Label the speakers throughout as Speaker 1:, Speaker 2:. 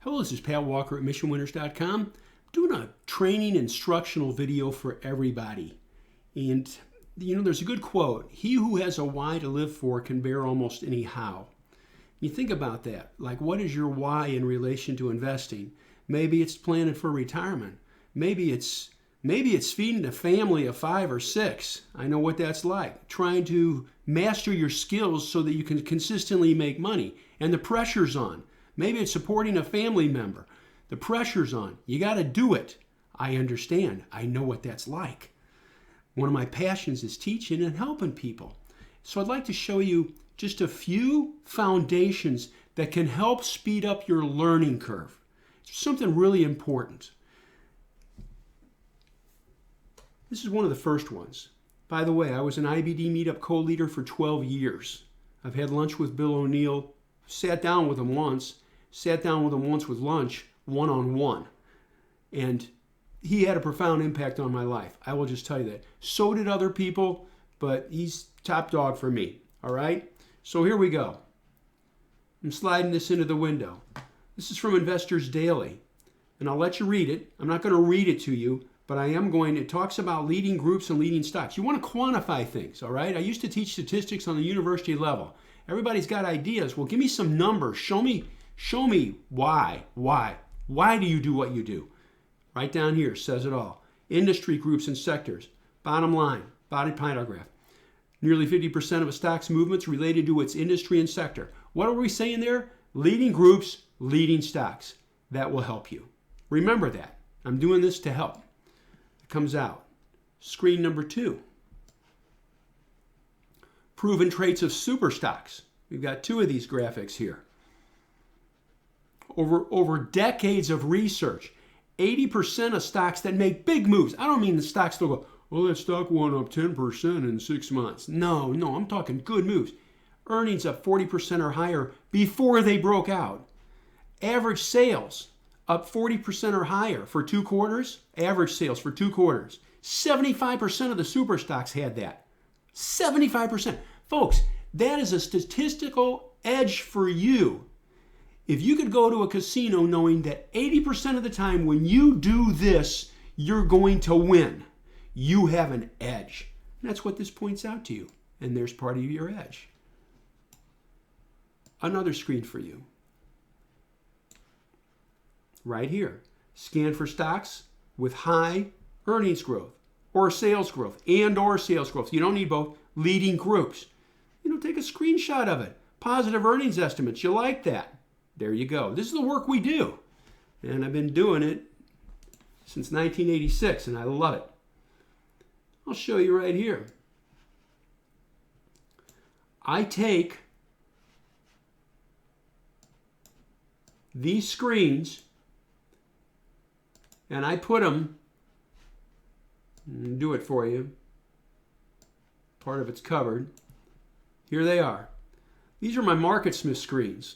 Speaker 1: Hello, this is Pat Walker at missionwinners.com. I'm doing a training instructional video for everybody. And, there's a good quote. He who has a why to live for can bear almost any how. You think about that. Like, what is your why in relation to investing? Maybe it's planning for retirement. Maybe it's feeding a family of 5 or 6. I know what that's like. Trying to master your skills so that you can consistently make money. And the pressure's on. Maybe it's supporting a family member. The pressure's on. You got to do it. I understand. I know what that's like. One of my passions is teaching and helping people. So I'd like to show you just a few foundations that can help speed up your learning curve. It's something really important. This is one of the first ones. By the way, I was an IBD meetup co-leader for 12 years. I've had lunch with Bill O'Neill, sat down with him once with lunch, one-on-one. And he had a profound impact on my life. I will just tell you that. So did other people, but he's top dog for me. All right? So here we go. I'm sliding this into the window. This is from Investors Daily. And I'll let you read it. I'm not going to read it to you, but I am going to. It talks about leading groups and leading stocks. You want to quantify things, all right? I used to teach statistics on the university level. Everybody's got ideas. Well, give me some numbers. Show me why. Why do you do what you do? Right down here says it all. Industry groups and sectors. Bottom line, body paragraph. Nearly 50% of a stock's movements related to its industry and sector. What are we saying there? Leading groups, leading stocks. That will help you. Remember that. I'm doing this to help. It comes out. Screen number 2. Proven traits of super stocks. We've got 2 of these graphics here. Over decades of research, 80% of stocks that make big moves. I don't mean the stocks that go, well, that stock went up 10% in 6 months. No, I'm talking good moves. Earnings up 40% or higher before they broke out. Average sales up 40% or higher for 2 quarters. Average sales for 2 quarters. 75% of the super stocks had that. 75%. Folks, that is a statistical edge for you. If you could go to a casino knowing that 80% of the time when you do this, you're going to win, you have an edge. And that's what this points out to you. And there's part of your edge. Another screen for you. Right here. Scan for stocks with high earnings growth or sales growth or sales growth. You don't need both. Leading groups. Take a screenshot of it. Positive earnings estimates. You like that. There you go. This is the work we do. And I've been doing it since 1986, and I love it. I'll show you right here. I take these screens and I put them, do it for you. Part of it's covered. Here they are. These are my MarketSmith screens.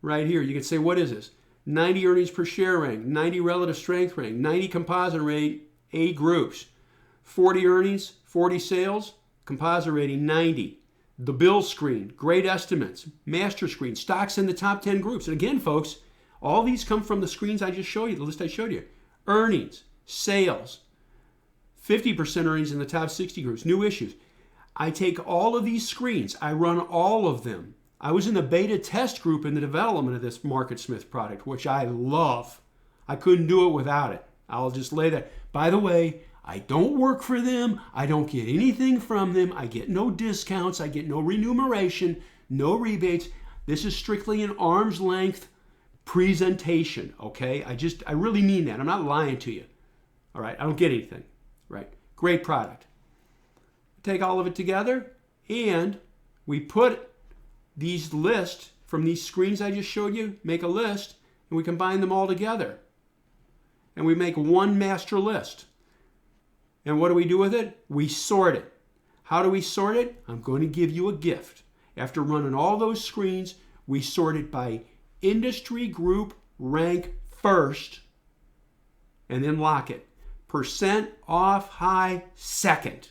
Speaker 1: Right here, you can say, what is this? 90 earnings per share rank, 90 relative strength rank, 90 composite rate, 8 groups. 40 earnings, 40 sales, composite rating 90. The bill screen, great estimates, master screen, stocks in the top 10 groups. And again, folks, all these come from the screens I just showed you, the list I showed you. Earnings, sales, 50% earnings in the top 60 groups, new issues. I take all of these screens, I run all of them. I was in the beta test group in the development of this MarketSmith product, which I love. I couldn't do it without it. I'll just lay that. By the way, I don't work for them. I don't get anything from them. I get no discounts. I get no remuneration, no rebates. This is strictly an arm's length presentation, okay? I really mean that. I'm not lying to you. All right? I don't get anything, right? Great product. Take all of it together, and we put these lists from these screens I just showed you, make a list, and we combine them all together. And we make one master list. And what do we do with it? We sort it. How do we sort it? I'm going to give you a gift. After running all those screens, we sort it by industry group rank first, and then lock it. Percent off high second.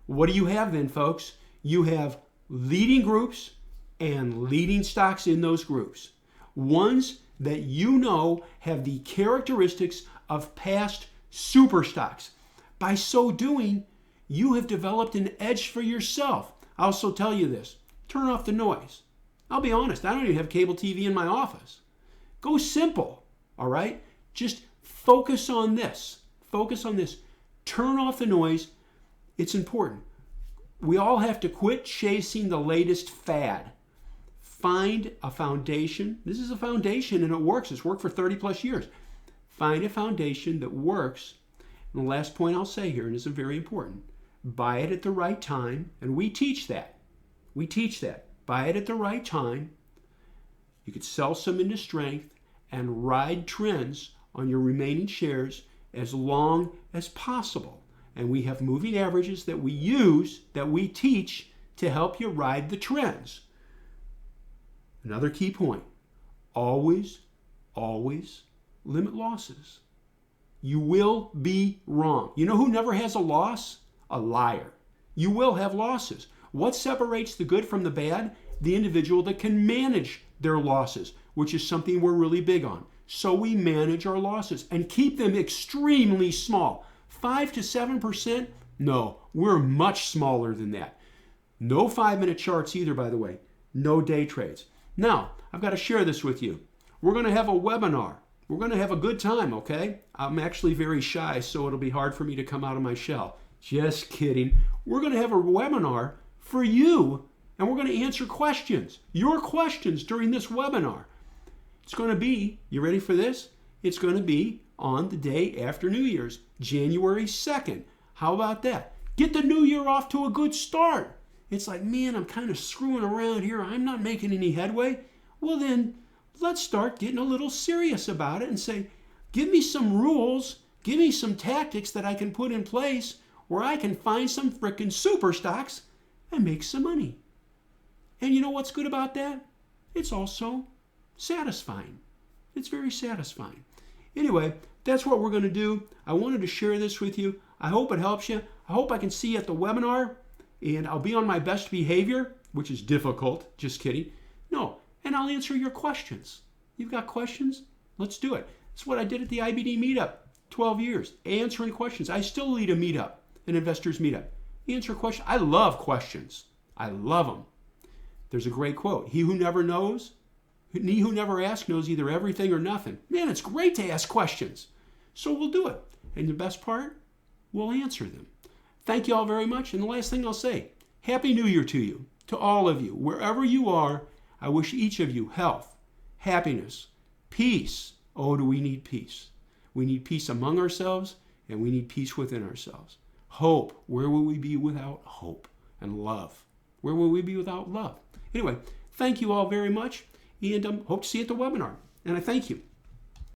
Speaker 1: What do you have then, folks? You have leading groups, and leading stocks in those groups. Ones that you know have the characteristics of past super stocks. By so doing, you have developed an edge for yourself. I'll also tell you this, turn off the noise. I'll be honest, I don't even have cable TV in my office. Go simple, all right? Just focus on this. Focus on this. Turn off the noise. It's important. We all have to quit chasing the latest fad. Find a foundation. This is a foundation and it works. It's worked for 30 plus years. Find a foundation that works. And the last point I'll say here, and this is very important, buy it at the right time. And we teach that. We teach that. Buy it at the right time. You could sell some into strength and ride trends on your remaining shares as long as possible. And we have moving averages that we use, that we teach to help you ride the trends. Another key point, always, always limit losses. You will be wrong. You know who never has a loss? A liar. You will have losses. What separates the good from the bad? The individual that can manage their losses, which is something we're really big on. So we manage our losses and keep them extremely small. 5 to 7%? No, we're much smaller than that. No 5-minute charts either, by the way. No day trades. Now, I've got to share this with you. We're going to have a webinar. We're going to have a good time, okay? I'm actually very shy, so it'll be hard for me to come out of my shell. Just kidding. We're going to have a webinar for you, and we're going to answer questions. Your questions during this webinar. It's going to be, you ready for this? It's going to be on the day after New Year's, January 2nd. How about that? Get the new year off to a good start. It's like, man, I'm kind of screwing around here. I'm not making any headway. Well, then let's start getting a little serious about it and say, give me some rules, give me some tactics that I can put in place where I can find some frickin' super stocks and make some money. And you know what's good about that? It's also satisfying. It's very satisfying. Anyway, that's what we're going to do. I wanted to share this with you. I hope it helps you. I hope I can see you at the webinar. And I'll be on my best behavior, which is difficult. Just kidding. No, and I'll answer your questions. You've got questions? Let's do it. It's what I did at the IBD meetup, 12 years, answering questions. I still lead a meetup, an investors meetup. Answer questions. I love questions. I love them. There's a great quote. He who never knows, he who never asks knows either everything or nothing. Man, it's great to ask questions. So we'll do it. And the best part, we'll answer them. Thank you all very much. And the last thing I'll say, Happy New Year to you, to all of you. Wherever you are, I wish each of you health, happiness, peace. Oh, do we need peace? We need peace among ourselves, and we need peace within ourselves. Hope. Where will we be without hope? And love. Where will we be without love? Anyway, thank you all very much, and hope to see you at the webinar. And I thank you.